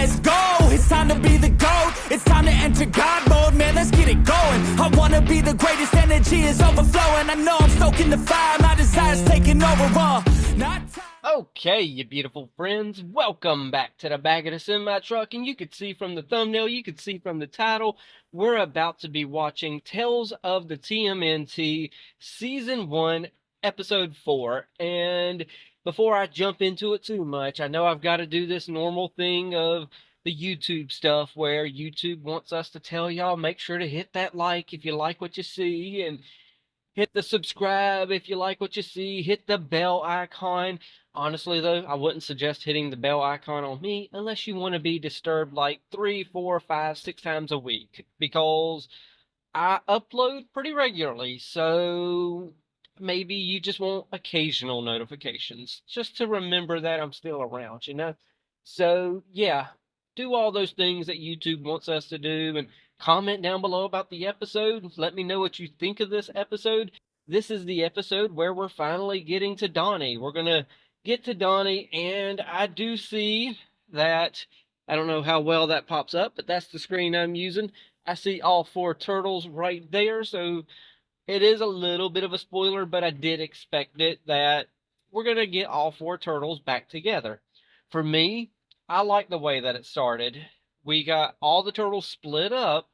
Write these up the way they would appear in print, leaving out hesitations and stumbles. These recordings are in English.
let's go. It's time to be the GOAT. It's time to enter God mode, man, let's get it going. I wanna be the greatest, energy is overflowing. I know I'm stoking the fire, my desire's taking over. Not time. Okay, you beautiful friends, welcome back to the back of the semi-truck, and you could see from the thumbnail, you could see from the title, we're about to be watching Tales of the TMNT Season 1, Episode 4, and before I jump into it too much, I know I've got to do this normal thing of the YouTube stuff where YouTube wants us to tell y'all, make sure to hit that like if you like what you see, and hit the subscribe if you like what you see, hit the bell icon. Honestly though, I wouldn't suggest hitting the bell icon on me unless you want to be disturbed like 3, 4, 5, 6 times a week, because I upload pretty regularly, so maybe you just want occasional notifications, just to remember that I'm still around, you know? So yeah, do all those things that YouTube wants us to do, and comment down below about the episode. Let me know what you think of this episode. This is the episode where we're finally getting to Donnie. We're going to get to Donnie, and I do see that, I don't know how well that pops up, but that's the screen I'm using. I see all 4 turtles right there, so it is a little bit of a spoiler, but I did expect it, that we're going to get all 4 turtles back together. For me, I like the way that it started. We got all the turtles split up.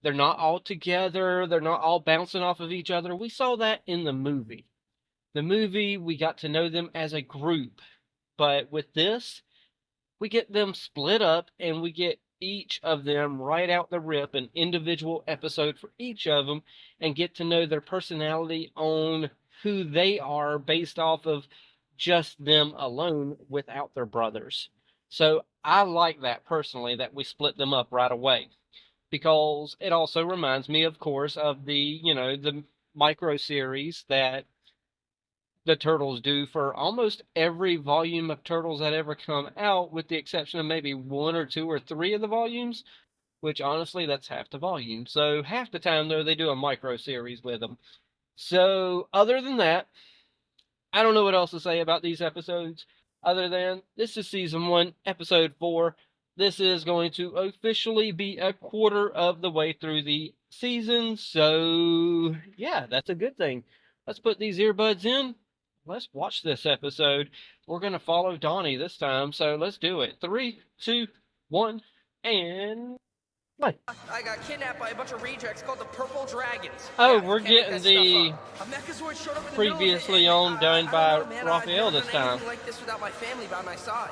They're not all together. They're not all bouncing off of each other. We saw that in the movie. The movie, we got to know them as a group. But with this, we get them split up, and we get each of them right out the rip, an individual episode for each of them, and get to know their personality on who they are based off of just them alone without their brothers. So I like that personally, that we split them up right away, because it also reminds me, of course, of the, the micro series that the Turtles do for almost every volume of Turtles that ever come out, with the exception of maybe 1 or 2 or 3 of the volumes, which honestly, that's half the volume. So half the time, though, they do a micro series with them. So other than that, I don't know what else to say about these episodes, other than this is Season 1, Episode 4. This is going to officially be a quarter of the way through the season, so yeah, that's a good thing. Let's put these earbuds in. Let's watch this episode. We're going to follow Donnie this time, so let's do it. 3, 2, 1, and play. I got kidnapped by a bunch of rejects called the Purple Dragons. Oh, Yeah, we're getting the previously owned done by Raphael this time. Like this without my family by my side.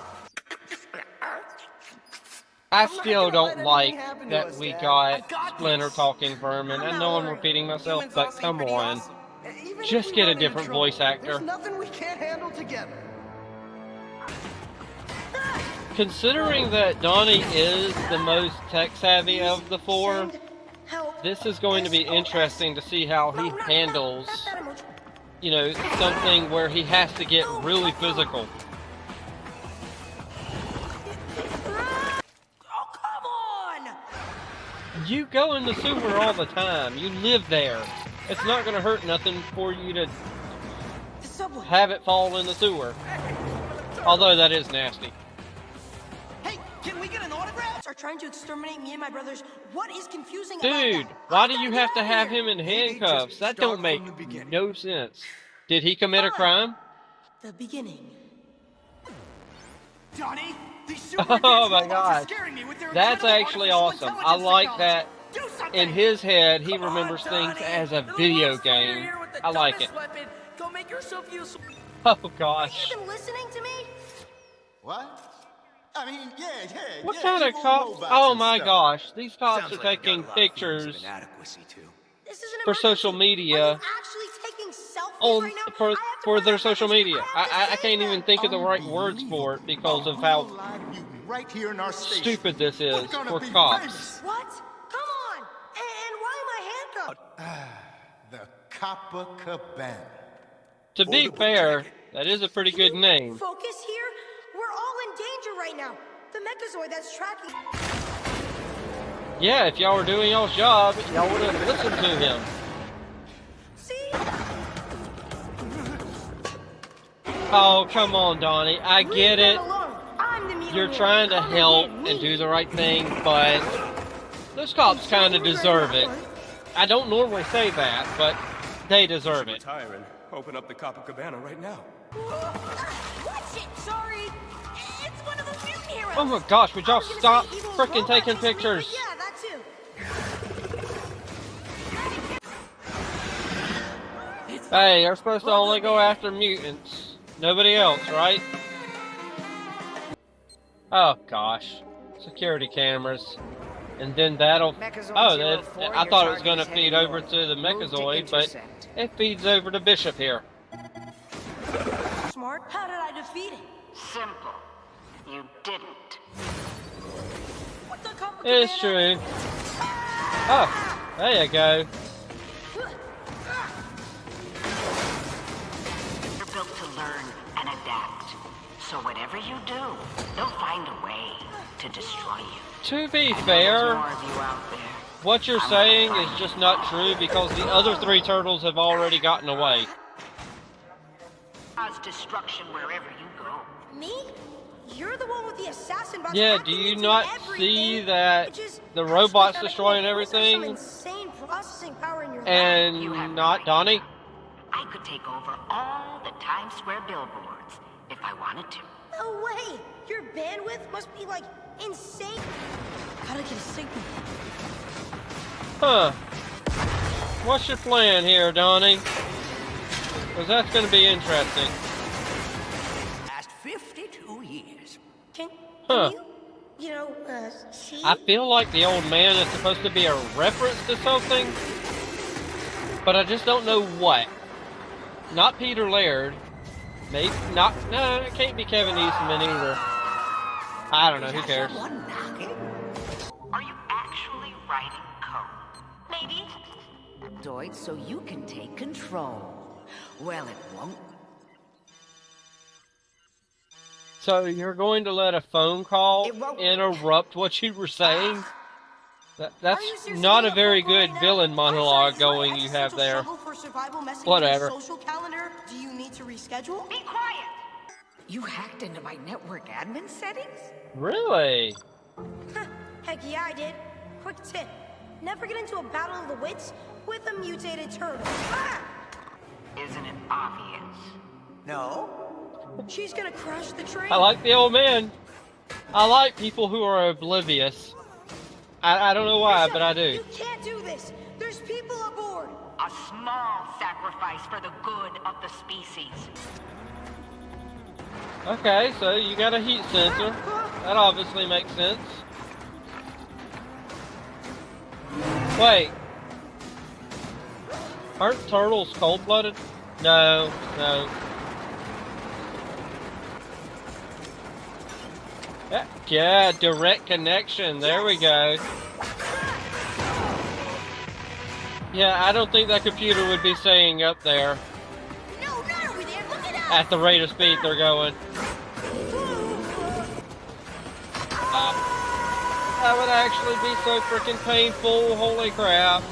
I still don't like that we got Splinter talking for him, and I know I'm repeating myself, but come on. Just get a different voice actor. There's nothing we can't handle together. Considering that Donnie is the most tech-savvy of the 4, this is going to be interesting to see how he handles, something where he has to get really physical. Oh, come on! You go in the sewer all the time. You live there. It's not going to hurt nothing for you to have it fall in the sewer. Although that is nasty. Hey, can we get an autograph? Are trying to exterminate me and my brothers. What is confusing about Dude, that? why do you have to have him in handcuffs? That don't make no sense. Did he commit a crime? The beginning. Donnie, these Oh my gosh. That's actually awesome. I like that. In his head, he remembers things as a video game. I like it. Go make yourself useful. Oh gosh. You even listening to me? What? I mean, yeah. What kind of cops? Oh my gosh. These cops are taking pictures for social media. For their social media. I can't even think of the right words for it because of how stupid this is for cops. What? Come on! And why am I handcuffed? The Copacabana. To be fair, that is a pretty good name. Focus here? We're all in danger right now. The Mechazoid that's tracking. Yeah, if y'all were doing y'all's job, y'all would have listened to him. See? Oh, come on, Donnie. I get it. I'm the you're trying to help and do the right thing, but those cops kind of deserve it. I don't normally say that, but they deserve it. Retire and open up the Copacabana right now. Watch it! Sorry! It's one of those mutant heroes! Oh my gosh, would y'all I was gonna stop say evil frickin' robot taking chasing me, pictures? but yeah, that too. Hey, you're supposed to only go after mutants. Nobody else, right? Oh gosh. Security cameras. And then that'll... Oh, I thought it was going to feed over to the Mechazoid, but it feeds over to Bishop here. Smart. How did I defeat it? Simple. You didn't. What the Copacabana? It's true. Oh, there you go. You're built to learn and adapt. So whatever you do, they'll find a way to destroy you. To be I know fair, there's more of you out there. what you're saying is just not true because the other 3 turtles have already gotten away. Cause destruction wherever you go. Me? You're the one with the assassin box. Yeah, do hacking you into not everything, see that which is the actually robot's kinda destroying cool. You must have some everything? insane processing power in your lab. You have And no not idea. Donnie? I could take over all the Times Square billboards if I wanted to. No way! Your bandwidth must be like insane. Gotta get a signal. Huh. What's your plan here, Donnie? Because that's going to be interesting. Last 52 years. Can Huh. you see? I feel like the old man is supposed to be a reference to something, but I just don't know what. Not Peter Laird. Maybe not. No, it can't be Kevin Eastman either. I don't know. Who cares? Someone knocking? Are you actually writing code? Maybe. Doid, so you can take control. Well, it won't. So you're going to let a phone call It won't- interrupt what you were saying? Are you That's seriously not a doing very phone call good right now? villain I'm sorry, monologue is my going you have existential there. struggle for survival messing Whatever. with your social calendar. Do you need to reschedule? Be quiet. You hacked into my network admin settings? Really? Heck yeah, I did. Quick tip: never get into a battle of the wits with a mutated turtle. Ah! Isn't it obvious? No. She's gonna crash the train. I like the old man. I like people who are oblivious. I don't know why, Bishop, but I do. You can't do this. There's people aboard. A small sacrifice for the good of the species. Okay, so you got a heat sensor. That obviously makes sense. Wait. Aren't turtles cold-blooded? No, no. Yeah, direct connection. There we go. Yeah, I don't think that computer would be staying up there No, not over there. Look it up. at the rate of speed they're going. That would actually be so freaking painful. Holy crap.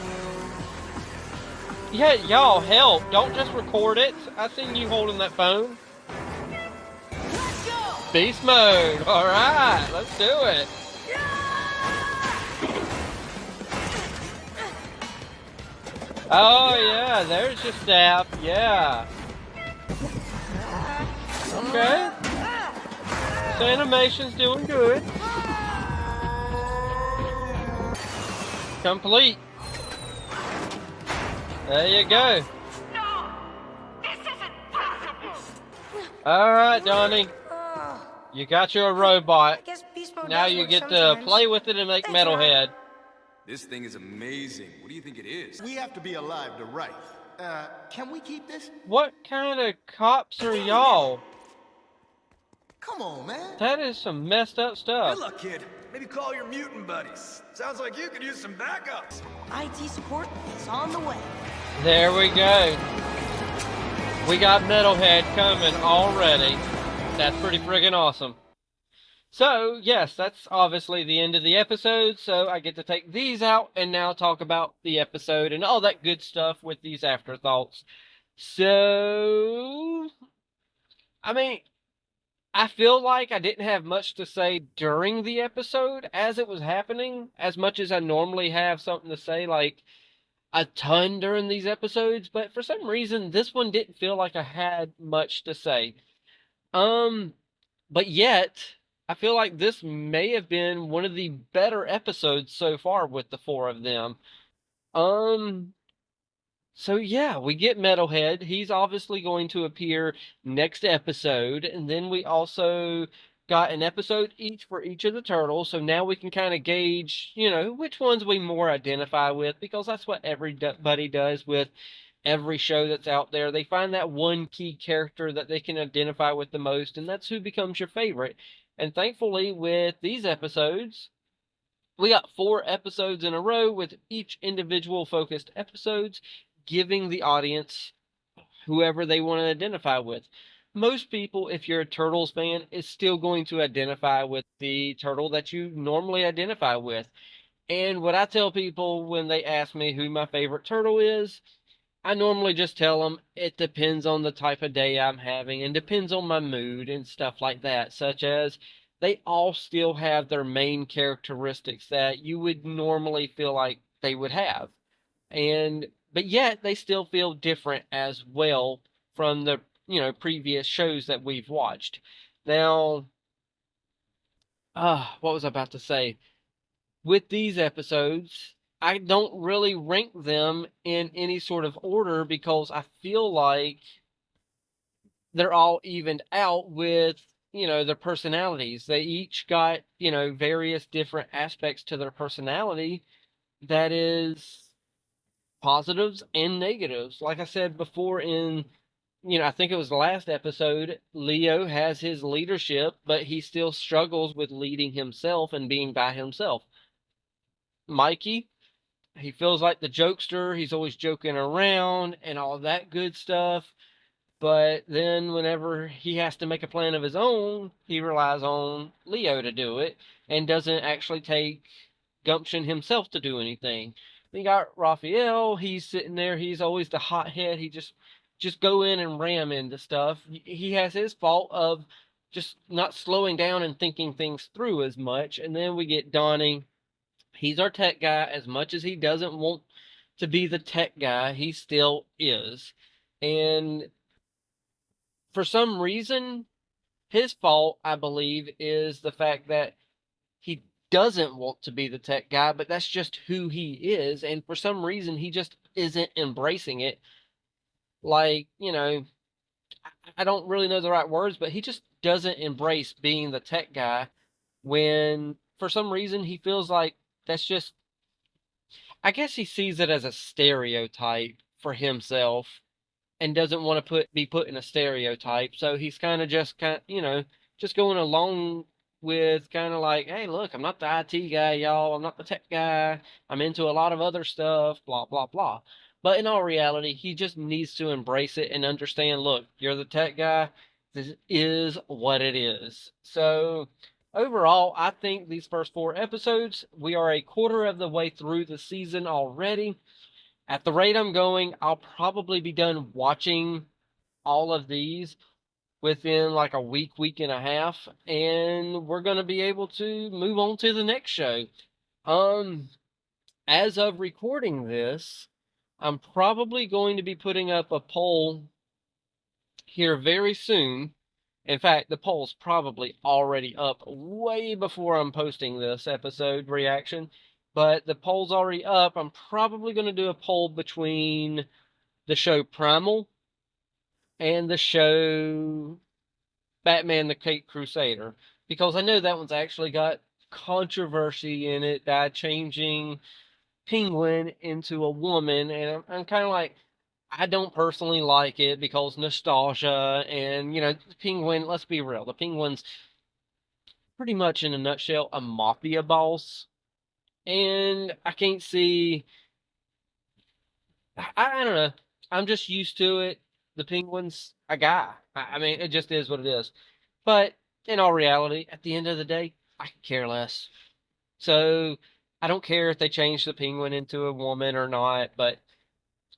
Yeah, y'all help. Don't just record it. I seen you holding that phone. Let's go. Beast mode. Alright, let's do it. Oh yeah, there's your staff. Yeah. Okay. This animation's doing good. Complete. There you go. No! This isn't possible! Alright, Donnie. Oh, You got your robot. I guess beast mode Now does you work get to sometimes. play with it and make Thanks, Ron. Metalhead. This thing is amazing. What do you think it is? We have to be alive to write. Can we keep this? What kind of cops are y'all? Come on, man. That is some messed up stuff. Good luck, kid. Maybe call your mutant buddies. Sounds like you could use some backups. IT support is on the way. There we go. We got Metalhead coming already. That's pretty friggin' awesome. So, yes, that's obviously the end of the episode, so I get to take these out and now talk about the episode and all that good stuff with these afterthoughts. So, I mean, I feel like I didn't have much to say during the episode as it was happening, as much as I normally have something to say, like a ton during these episodes, but for some reason, this one didn't feel like I had much to say. Um, but yet, I feel like this may have been one of the better episodes so far with the four of them. Um, so yeah, we get Metalhead. He's obviously going to appear next episode, and then we also got an episode each for each of the turtles. So now we can kind of gauge, which ones we more identify with, because that's what everybody does with every show that's out there. They find that one key character that they can identify with the most, and that's who becomes your favorite. And thankfully, with these episodes, we got 4 episodes in a row with each individual focused episodes, giving the audience whoever they want to identify with. Most people, if you're a Turtles fan, is still going to identify with the turtle that you normally identify with. And what I tell people when they ask me who my favorite turtle is, I normally just tell them it depends on the type of day I'm having and depends on my mood and stuff like that, such as they all still have their main characteristics that you would normally feel like they would have. But yet they still feel different as well from the, previous shows that we've watched. Now, what was I about to say? With these episodes, I don't really rank them in any sort of order because I feel like they're all evened out with, their personalities. They each got, various different aspects to their personality that is positives and negatives. Like I said before in, I think it was the last episode, Leo has his leadership, but he still struggles with leading himself and being by himself. Mikey, he feels like the jokester. He's always joking around and all that good stuff. But then whenever he has to make a plan of his own, he relies on Leo to do it and doesn't actually take gumption himself to do anything. Then you got Raphael. He's sitting there. He's always the hothead. He just go in and ram into stuff. He has his fault of just not slowing down and thinking things through as much. And then we get Donnie. He's our tech guy. As much as he doesn't want to be the tech guy, he still is. And for some reason, his fault, I believe, is the fact that he doesn't want to be the tech guy, but that's just who he is. And for some reason, he just isn't embracing it. Like, I don't really know the right words, but he just doesn't embrace being the tech guy when, for some reason, he feels like that's just, I guess he sees it as a stereotype for himself and doesn't want to be put in a stereotype. So he's kind of just just going along with kind of like, hey, look, I'm not the IT guy, y'all. I'm not the tech guy. I'm into a lot of other stuff, blah, blah, blah. But in all reality, he just needs to embrace it and understand, look, you're the tech guy. This is what it is. So overall, I think these first 4 episodes, we are a quarter of the way through the season already. At the rate I'm going, I'll probably be done watching all of these within like a week, week and a half, and we're going to be able to move on to the next show. As of recording this, I'm probably going to be putting up a poll here very soon. In fact, the poll's probably already up way before I'm posting this episode reaction. But the poll's already up. I'm probably going to do a poll between the show Primal and the show Batman the Caped Crusader. Because I know that one's actually got controversy in it by changing Penguin into a woman. And I'm kind of like, I don't personally like it because nostalgia and, the Penguin, let's be real, the Penguin's pretty much in a nutshell a mafia boss. And I can't see, I don't know, I'm just used to it. The Penguin's a guy. I mean, it just is what it is. But in all reality, at the end of the day, I care less. So I don't care if they change the Penguin into a woman or not, but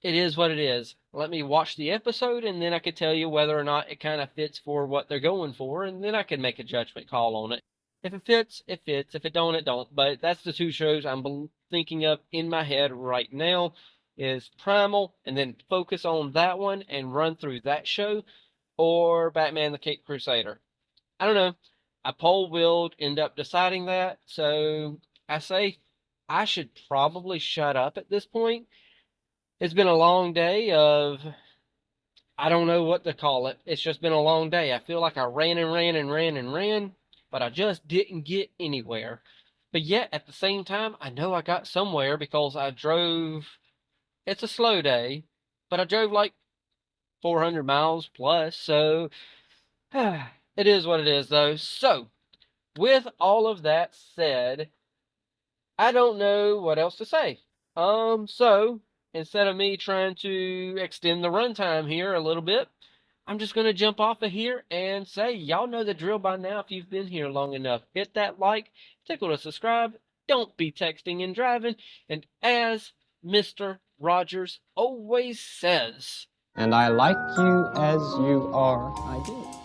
it is what it is. Let me watch the episode, and then I could tell you whether or not it kind of fits for what they're going for, and then I can make a judgment call on it. If it fits, it fits. If it don't, it don't. But that's the 2 shows I'm thinking of in my head right now, is Primal, and then focus on that one and run through that show, or Batman the Caped Crusader. I don't know. A poll will end up deciding that, so I say I should probably shut up at this point. It's been a long day of, I don't know what to call it. It's just been a long day. I feel like I ran and ran and ran and ran, but I just didn't get anywhere. But yet, at the same time, I know I got somewhere because I drove. It's a slow day, but I drove like 400 miles plus, so it is what it is, though. So, with all of that said, I don't know what else to say. So, instead of me trying to extend the runtime here a little bit, I'm just going to jump off of here and say, y'all know the drill by now if you've been here long enough. Hit that like, tickle to subscribe, don't be texting and driving, and as Mr. Rogers always says, And I like you as you are, I do.